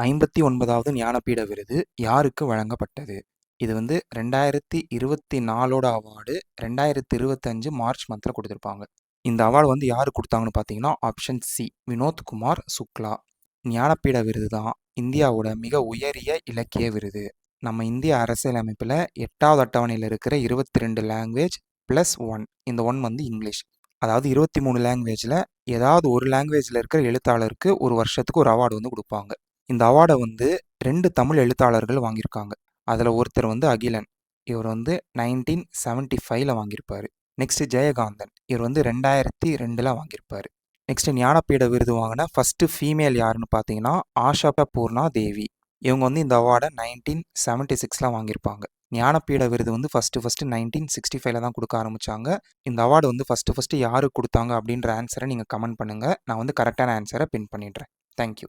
59வது ஞானபீட விருது யாருக்கு வழங்கப்பட்டது? இது 2024 அவார்டு 2025 மார்ச் மந்த்ல குடுத்திருப்பாங்க. இந்த அவார்டு யாரு குடுத்தாங்கன்னு பார்த்தீங்கன்னா, ஆப்ஷன் சி வினோத்குமார் சுக்லா. ஞானபீட விருது தான் இந்தியாவோட மிக உயரிய இலக்கிய விருது. நம்ம இந்திய அரசியலமைப்பில் 8வது அட்டவணையில் இருக்கிற 22 லாங்குவேஜ் ப்ளஸ் 1. இந்த 1 இங்கிலீஷ். அதாவது 23 லாங்குவேஜில் ஏதாவது ஒரு லாங்குவேஜில் இருக்கிற எழுத்தாளருக்கு ஒரு வருஷத்துக்கு ஒரு அவார்டு கொடுப்பாங்க. இந்த அவார்டை 2 தமிழ் எழுத்தாளர்கள் வாங்கியிருக்காங்க. அதில் ஒருத்தர் அகிலன். இவர் 1975ல் வாங்கியிருப்பார். நெக்ஸ்ட் ஜெயகாந்தன். இவர் 2002ல் வாங்கியிருப்பார். நெக்ஸ்ட் ஞானபீட விருது வாங்கின ஃபர்ஸ்ட் ஃபீமேல் யாருன்னு பார்த்தீங்கன்னா ஆஷா பூர்ணா தேவி. இவங்க இந்த அவார்டை 1976ல் வாங்கியிருப்பாங்க. ஞானபீட விருது ஃபர்ஸ்ட் 1965ல் தான் கொடுக்க ஆரம்பித்தாங்க. இந்த அவார்டு ஃபர்ஸ்ட் யாருக்கு கொடுத்தாங்க அப்படின்ற ஆன்சரை நீங்கள் கமெண்ட் பண்ணுங்கள். நான் கரெக்டான ஆன்சரை பின் பண்ணிடுறேன். தேங்க்யூ.